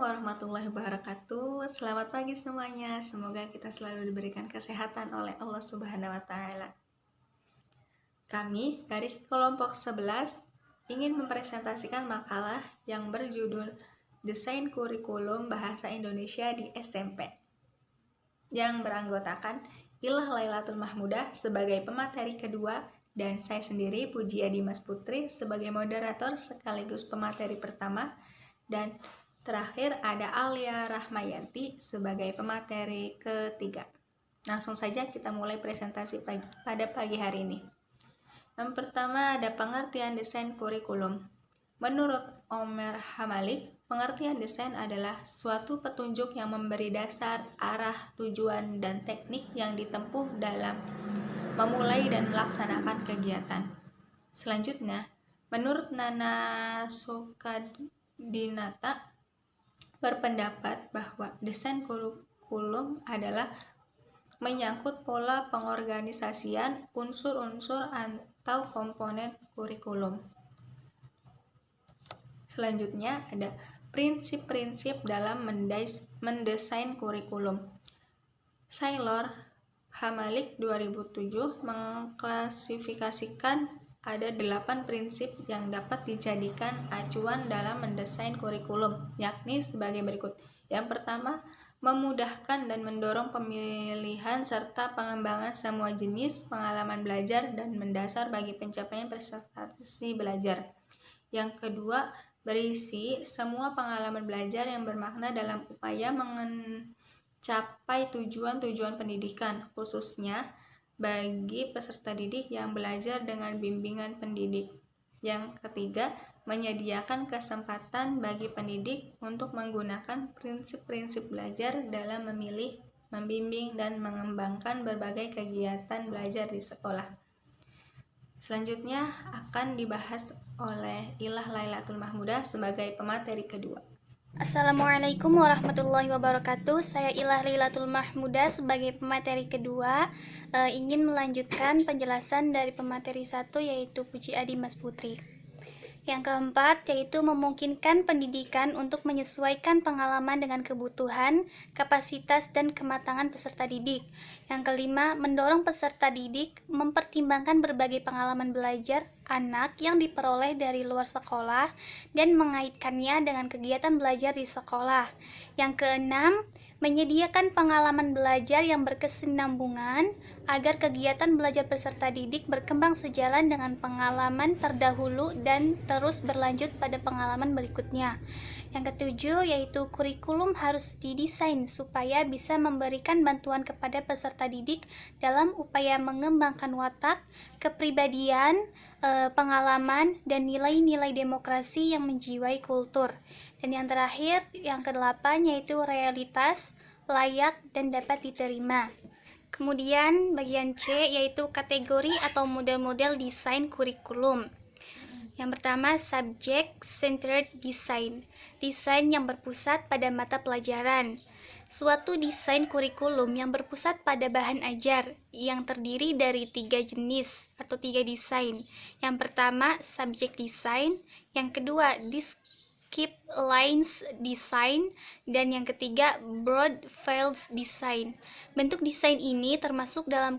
warahmatullahi wabarakatuh. Selamat pagi semuanya. Semoga kita selalu diberikan kesehatan oleh Allah Subhanahu wa taala. Kami dari kelompok 11 ingin mempresentasikan makalah yang berjudul Desain Kurikulum Bahasa Indonesia di SMP, yang beranggotakan Ilah Lailatul Mahmudah sebagai pemateri kedua dan saya sendiri Pujia Dimas Putri sebagai moderator sekaligus pemateri pertama, dan terakhir ada Aulia Rahmayanti sebagai pemateri ketiga. Langsung saja kita mulai presentasi pada pagi hari ini. Yang pertama ada pengertian desain kurikulum. Menurut Omer Hamalik, pengertian desain adalah suatu petunjuk yang memberi dasar, arah, tujuan, dan teknik yang ditempuh dalam memulai dan melaksanakan kegiatan. Selanjutnya, menurut Nana Sukadinata berpendapat bahwa desain kurikulum adalah menyangkut pola pengorganisasian unsur-unsur atau komponen kurikulum. Selanjutnya ada prinsip-prinsip dalam mendesain kurikulum. Sailor Hamalik 2007 mengklasifikasikan ada 8 prinsip yang dapat dijadikan acuan dalam mendesain kurikulum, yakni sebagai berikut. Yang pertama, memudahkan dan mendorong pemilihan serta pengembangan semua jenis pengalaman belajar dan mendasar bagi pencapaian prestasi belajar. Yang kedua, berisi semua pengalaman belajar yang bermakna dalam upaya mencapai tujuan-tujuan pendidikan, khususnya bagi peserta didik yang belajar dengan bimbingan pendidik. Yang ketiga, menyediakan kesempatan bagi pendidik untuk menggunakan prinsip-prinsip belajar dalam memilih, membimbing, dan mengembangkan berbagai kegiatan belajar di sekolah. Selanjutnya akan dibahas oleh Ilah Lailatul Mahmudah sebagai pemateri kedua. Assalamualaikum warahmatullahi wabarakatuh. Saya Ilah Lailatul Mahmudah sebagai pemateri kedua ingin melanjutkan penjelasan dari pemateri 1 yaitu Pujia Dimas Putri. Yang keempat yaitu memungkinkan pendidikan untuk menyesuaikan pengalaman dengan kebutuhan, kapasitas, dan kematangan peserta didik. Yang kelima, mendorong peserta didik mempertimbangkan berbagai pengalaman belajar anak yang diperoleh dari luar sekolah dan mengaitkannya dengan kegiatan belajar di sekolah. Yang keenam, menyediakan pengalaman belajar yang berkesinambungan agar kegiatan belajar peserta didik berkembang sejalan dengan pengalaman terdahulu dan terus berlanjut pada pengalaman berikutnya. Yang ketujuh yaitu kurikulum harus didesain supaya bisa memberikan bantuan kepada peserta didik dalam upaya mengembangkan watak, kepribadian, pengalaman, dan nilai-nilai demokrasi yang menjiwai kultur. Dan yang terakhir, yang kedelapan yaitu realitas, layak, dan dapat diterima. Kemudian bagian C yaitu kategori atau model-model desain kurikulum. Yang pertama, subject centered design. Desain yang berpusat pada mata pelajaran. Suatu desain kurikulum yang berpusat pada bahan ajar yang terdiri dari 3 jenis atau 3 desain. Yang pertama, subject design. Yang kedua, Skip lines design, dan yang ketiga broad fields design. Bentuk desain ini termasuk dalam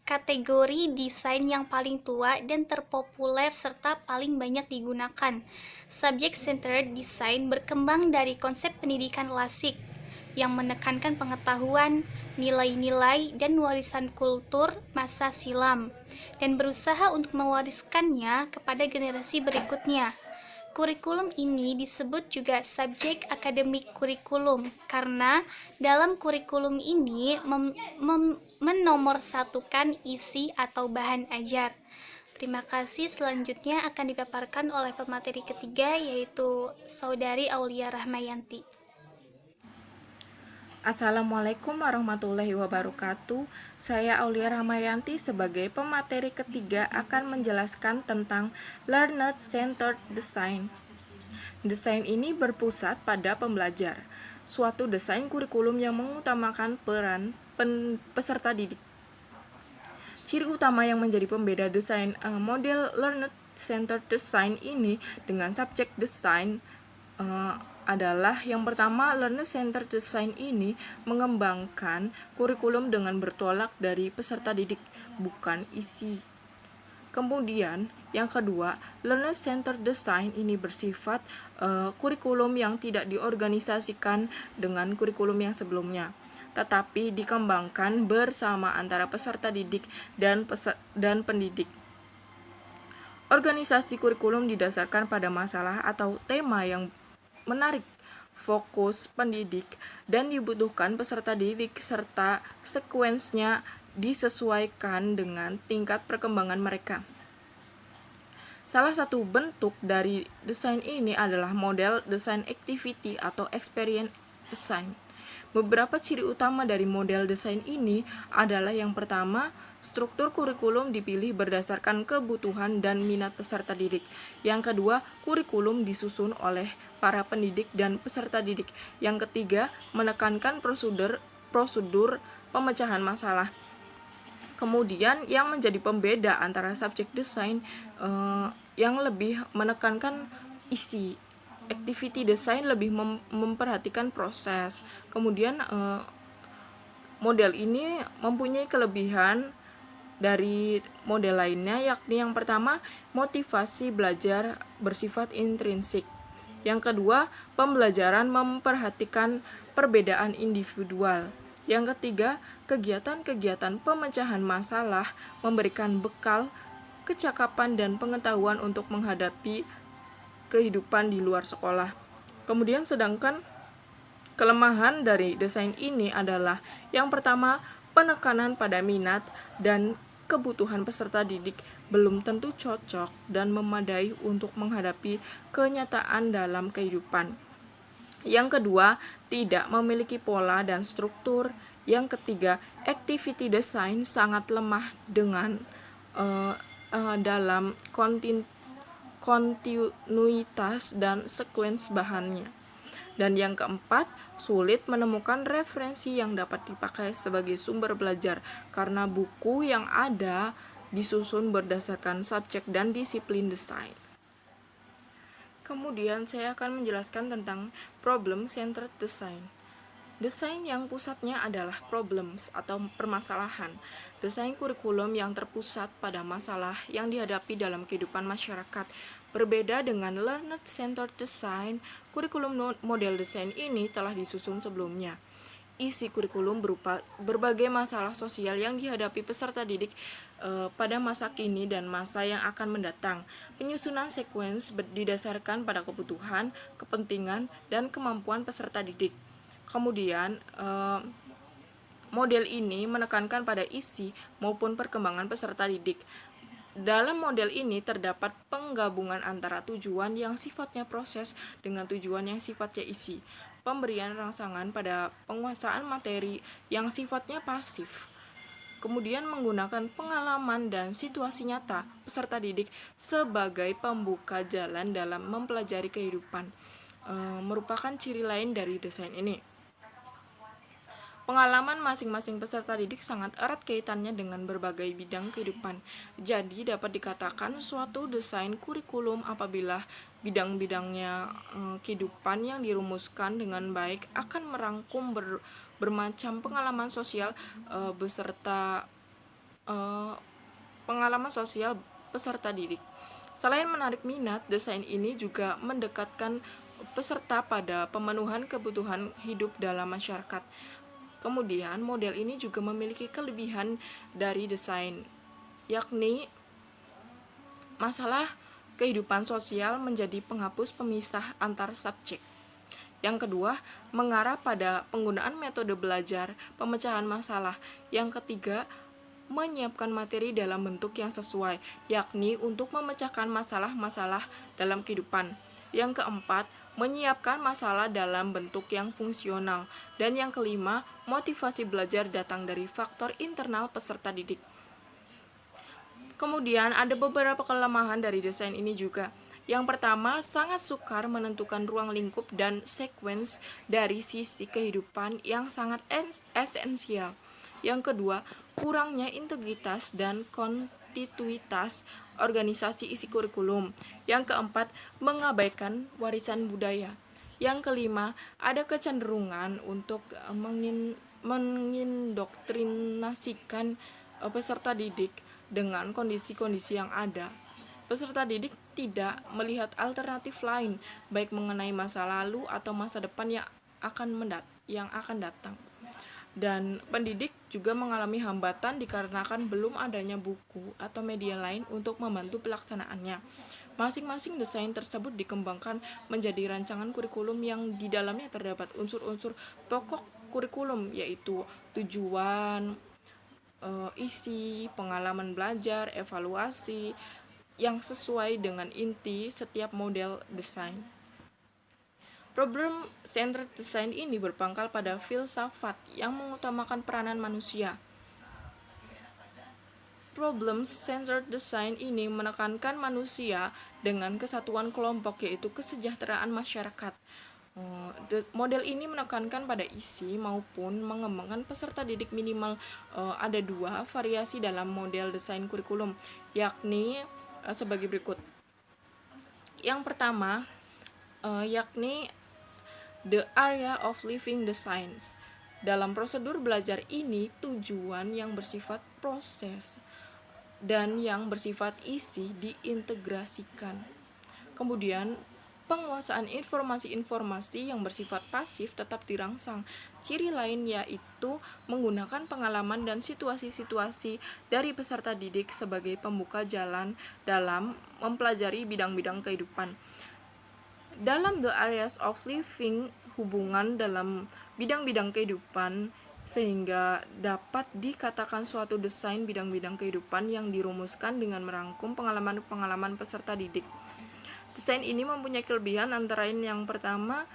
kategori desain yang paling tua dan terpopuler serta paling banyak digunakan. Subject centered design berkembang dari konsep pendidikan klasik yang menekankan pengetahuan, nilai-nilai, dan warisan kultur masa silam dan berusaha untuk mewariskannya kepada generasi berikutnya. Kurikulum ini disebut juga subjek akademik kurikulum karena dalam kurikulum ini menomorsatukan isi atau bahan ajar. Terima kasih. Selanjutnya akan dipaparkan oleh pemateri ketiga yaitu Saudari Aulia Rahmayanti. Assalamualaikum warahmatullahi wabarakatuh. Saya Aulia Rahmayanti sebagai pemateri ketiga akan menjelaskan tentang Learner-Centered Design. Desain ini berpusat pada pembelajar. Suatu desain kurikulum yang mengutamakan peran peserta didik. Ciri utama yang menjadi pembeda desain model Learner-Centered Design ini dengan subject design adalah yang pertama, learner centered design ini mengembangkan kurikulum dengan bertolak dari peserta didik, bukan isi. Kemudian yang kedua, learner centered design ini bersifat kurikulum yang tidak diorganisasikan dengan kurikulum yang sebelumnya, tetapi dikembangkan bersama antara peserta didik dan pendidik. Organisasi kurikulum didasarkan pada masalah atau tema yang menarik fokus pendidik dan dibutuhkan peserta didik serta sekuensnya disesuaikan dengan tingkat perkembangan mereka. Salah satu bentuk dari desain ini adalah model desain activity atau experience design. Beberapa ciri utama dari model desain ini adalah yang pertama, struktur kurikulum dipilih berdasarkan kebutuhan dan minat peserta didik. Yang kedua, kurikulum disusun oleh para pendidik dan peserta didik. Yang ketiga, menekankan prosedur pemecahan masalah. Kemudian yang menjadi pembeda antara subjek desain yang lebih menekankan isi. Activity design lebih memperhatikan proses. Kemudian model ini mempunyai kelebihan dari model lainnya, yakni yang pertama, motivasi belajar bersifat intrinsik. Yang kedua, pembelajaran memperhatikan perbedaan individual. Yang ketiga, kegiatan-kegiatan pemecahan masalah memberikan bekal, kecakapan, dan pengetahuan untuk menghadapi kehidupan di luar sekolah. Kemudian sedangkan kelemahan dari desain ini adalah yang pertama, penekanan pada minat dan kebutuhan peserta didik belum tentu cocok dan memadai untuk menghadapi kenyataan dalam kehidupan. Yang kedua, tidak memiliki pola dan struktur. Yang ketiga, activity design sangat lemah dengan dalam kontinuitas dan sekuens bahannya. Dan yang keempat, sulit menemukan referensi yang dapat dipakai sebagai sumber belajar karena buku yang ada disusun berdasarkan subjek dan disiplin desain. Kemudian saya akan menjelaskan tentang problem centered design. Desain yang pusatnya adalah problems atau permasalahan. Desain kurikulum yang terpusat pada masalah yang dihadapi dalam kehidupan masyarakat. Berbeda dengan learner-centered design, kurikulum model desain ini telah disusun sebelumnya. Isi kurikulum berupa berbagai masalah sosial yang dihadapi peserta didik pada masa kini dan masa yang akan mendatang. Penyusunan sekuens didasarkan pada kebutuhan, kepentingan, dan kemampuan peserta didik. Kemudian, model ini menekankan pada isi maupun perkembangan peserta didik. Dalam model ini terdapat penggabungan antara tujuan yang sifatnya proses dengan tujuan yang sifatnya isi. Pemberian rangsangan pada penguasaan materi yang sifatnya pasif. Kemudian menggunakan pengalaman dan situasi nyata peserta didik sebagai pembuka jalan dalam mempelajari kehidupan. Merupakan ciri lain dari desain ini. Pengalaman masing-masing peserta didik sangat erat kaitannya dengan berbagai bidang kehidupan. Jadi dapat dikatakan suatu desain kurikulum apabila bidang-bidangnya kehidupan yang dirumuskan dengan baik akan merangkum bermacam pengalaman sosial beserta pengalaman sosial peserta didik. Selain menarik minat, desain ini juga mendekatkan peserta pada pemenuhan kebutuhan hidup dalam masyarakat. Kemudian, model ini juga memiliki kelebihan dari desain, yakni masalah kehidupan sosial menjadi penghapus pemisah antar subjek. Yang kedua, mengarah pada penggunaan metode belajar pemecahan masalah. Yang ketiga, menyiapkan materi dalam bentuk yang sesuai, yakni untuk memecahkan masalah-masalah dalam kehidupan. Yang keempat, menyiapkan masalah dalam bentuk yang fungsional. Dan yang kelima, motivasi belajar datang dari faktor internal peserta didik. Kemudian ada beberapa kelemahan dari desain ini juga. Yang pertama, sangat sukar menentukan ruang lingkup dan sekuens dari sisi kehidupan yang sangat esensial. Yang kedua, kurangnya integritas dan kontinuitas organisasi isi kurikulum. Yang keempat, mengabaikan warisan budaya. Yang kelima, ada kecenderungan untuk mengindoktrinasikan peserta didik dengan kondisi-kondisi yang ada. Peserta didik tidak melihat alternatif lain, baik mengenai masa lalu atau masa depan yang akan datang. Dan pendidik juga mengalami hambatan dikarenakan belum adanya buku atau media lain untuk membantu pelaksanaannya. Masing-masing desain tersebut dikembangkan menjadi rancangan kurikulum yang di dalamnya terdapat unsur-unsur pokok kurikulum, yaitu tujuan, isi, pengalaman belajar, evaluasi, yang sesuai dengan inti setiap model desain. Problem-centered design ini berpangkal pada filsafat yang mengutamakan peranan manusia. Problem-centered design ini menekankan manusia dengan kesatuan kelompok, yaitu kesejahteraan masyarakat. Model ini menekankan pada isi maupun mengembangkan peserta didik minimal. Ada dua variasi dalam model desain kurikulum, yakni sebagai berikut. Yang pertama, yakni the area of living designs. Dalam prosedur belajar ini, tujuan yang bersifat proses dan yang bersifat isi diintegrasikan. Kemudian, penguasaan informasi-informasi yang bersifat pasif tetap dirangsang. Ciri lain yaitu menggunakan pengalaman dan situasi-situasi dari peserta didik sebagai pembuka jalan dalam mempelajari bidang-bidang kehidupan. Dalam the areas of living, hubungan dalam bidang-bidang kehidupan sehingga dapat dikatakan suatu desain bidang-bidang kehidupan yang dirumuskan dengan merangkum pengalaman-pengalaman peserta didik. Desain ini mempunyai kelebihan antara lain yang pertama,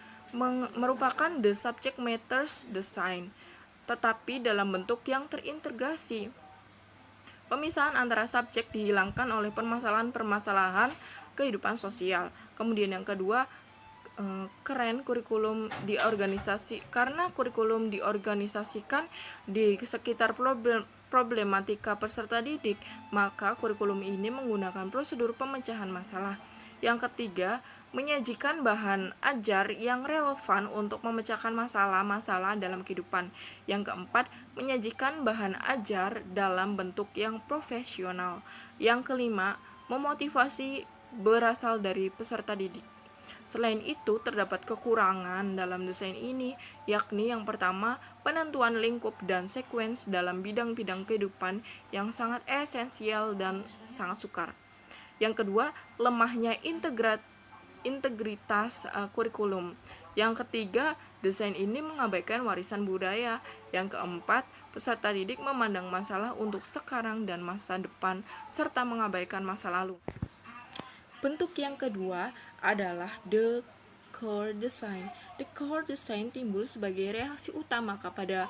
merupakan the subject matters design, tetapi dalam bentuk yang terintegrasi. Pemisahan antara subjek dihilangkan oleh permasalahan-permasalahan kehidupan sosial. Kemudian yang kedua, keren kurikulum karena kurikulum diorganisasikan di sekitar problematika peserta didik, maka kurikulum ini menggunakan prosedur pemecahan masalah. Yang ketiga, menyajikan bahan ajar yang relevan untuk memecahkan masalah-masalah dalam kehidupan. Yang keempat, menyajikan bahan ajar dalam bentuk yang profesional. Yang kelima, memotivasi berasal dari peserta didik. Selain itu, terdapat kekurangan dalam desain ini, yakni yang pertama, penentuan lingkup dan sekuens dalam bidang-bidang kehidupan yang sangat esensial dan sangat sukar. Yang kedua, lemahnya integritas kurikulum. Yang ketiga, desain ini mengabaikan warisan budaya. Yang keempat, peserta didik memandang masalah untuk sekarang dan masa depan, serta mengabaikan masa lalu. Bentuk yang kedua adalah the core design. The core design timbul sebagai reaksi utama kepada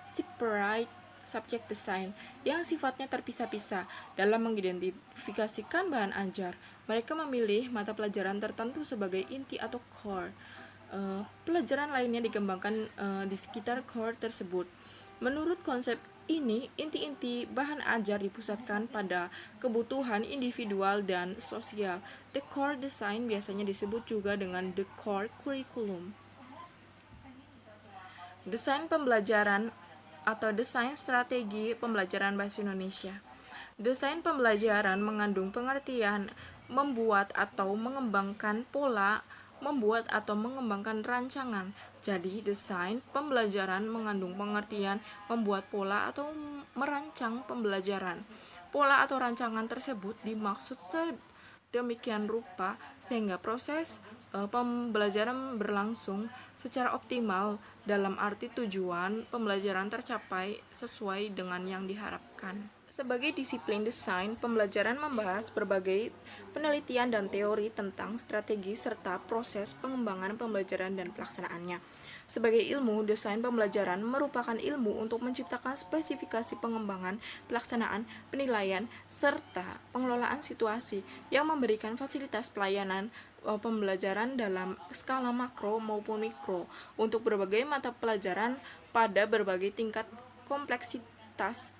separate subject design yang sifatnya terpisah-pisah. Dalam mengidentifikasikan bahan ajar, mereka memilih mata pelajaran tertentu sebagai inti atau core. Pelajaran lainnya dikembangkan di sekitar core tersebut. Menurut konsep ini, inti-inti bahan ajar dipusatkan pada kebutuhan individual dan sosial. The core design biasanya disebut juga dengan the core curriculum. Desain pembelajaran atau desain strategi pembelajaran bahasa Indonesia. Desain pembelajaran mengandung pengertian membuat atau mengembangkan pola, membuat atau mengembangkan rancangan. Jadi, desain pembelajaran mengandung pengertian membuat pola atau merancang pembelajaran. Pola atau rancangan tersebut dimaksud sedemikian rupa sehingga proses pembelajaran berlangsung secara optimal, dalam arti tujuan pembelajaran tercapai sesuai dengan yang diharapkan. Sebagai disiplin desain, pembelajaran membahas berbagai penelitian dan teori tentang strategi serta proses pengembangan pembelajaran dan pelaksanaannya. Sebagai ilmu, desain pembelajaran merupakan ilmu untuk menciptakan spesifikasi pengembangan, pelaksanaan, penilaian, serta pengelolaan situasi yang memberikan fasilitas pelayanan pembelajaran dalam skala makro maupun mikro untuk berbagai mata pelajaran pada berbagai tingkat kompleksitas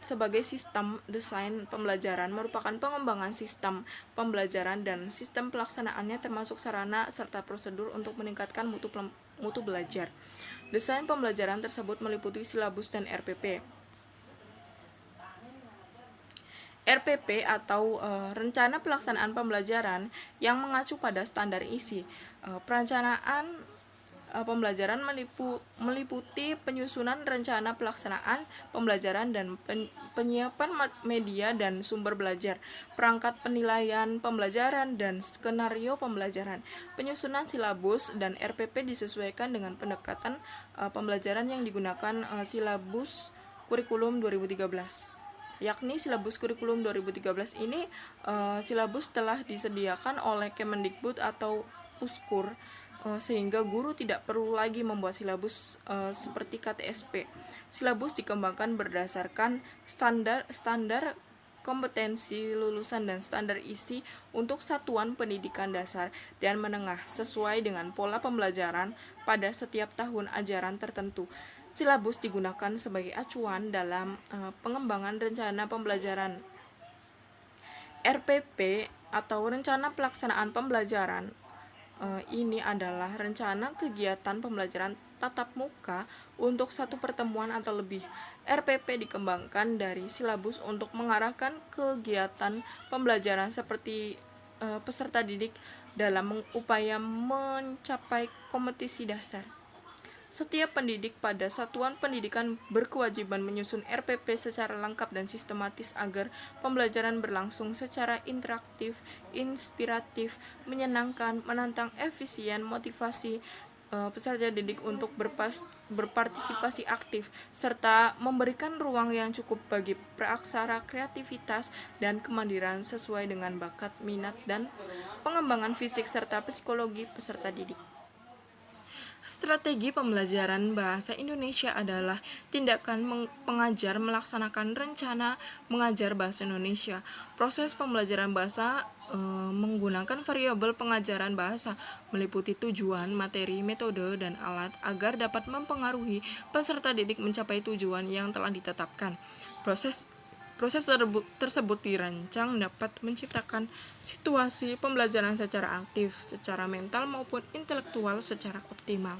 sebagai sistem desain pembelajaran merupakan pengembangan sistem pembelajaran dan sistem pelaksanaannya termasuk sarana serta prosedur untuk meningkatkan mutu belajar. Desain pembelajaran tersebut meliputi silabus dan RPP. RPP atau rencana pelaksanaan pembelajaran yang mengacu pada standar isi. Perencanaan pembelajaran meliputi penyusunan rencana pelaksanaan pembelajaran dan penyiapan media dan sumber belajar, perangkat penilaian pembelajaran dan skenario pembelajaran. Penyusunan silabus dan RPP disesuaikan dengan pendekatan pembelajaran yang digunakan silabus kurikulum 2013. Yakni silabus kurikulum 2013 ini silabus telah disediakan oleh Kemendikbud atau Puskur, sehingga guru tidak perlu lagi membuat silabus seperti KTSP. Silabus dikembangkan berdasarkan standar kompetensi lulusan dan standar isi untuk satuan pendidikan dasar dan menengah sesuai dengan pola pembelajaran pada setiap tahun ajaran tertentu. Silabus digunakan sebagai acuan dalam pengembangan rencana pembelajaran. RPP atau rencana pelaksanaan pembelajaran ini adalah rencana kegiatan pembelajaran tatap muka untuk satu pertemuan atau lebih. RPP dikembangkan dari silabus untuk mengarahkan kegiatan pembelajaran seperti peserta didik dalam upaya mencapai kompetisi dasar. Setiap pendidik pada satuan pendidikan berkewajiban menyusun RPP secara lengkap dan sistematis agar pembelajaran berlangsung secara interaktif, inspiratif, menyenangkan, menantang, efisien, motivasi peserta didik untuk berpartisipasi aktif, serta memberikan ruang yang cukup bagi praaksara, kreativitas, dan kemandirian sesuai dengan bakat, minat, dan pengembangan fisik serta psikologi peserta didik. Strategi pembelajaran bahasa Indonesia adalah tindakan pengajar melaksanakan rencana mengajar bahasa Indonesia. Proses pembelajaran bahasa menggunakan variabel pengajaran bahasa meliputi tujuan, materi, metode, dan alat agar dapat mempengaruhi peserta didik mencapai tujuan yang telah ditetapkan. Proses tersebut dirancang dapat menciptakan situasi pembelajaran secara aktif, secara mental maupun intelektual secara optimal.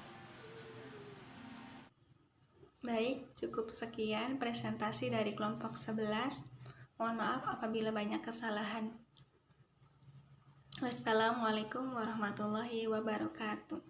Baik, cukup sekian presentasi dari kelompok 11. Mohon maaf apabila banyak kesalahan. Wassalamualaikum warahmatullahi wabarakatuh.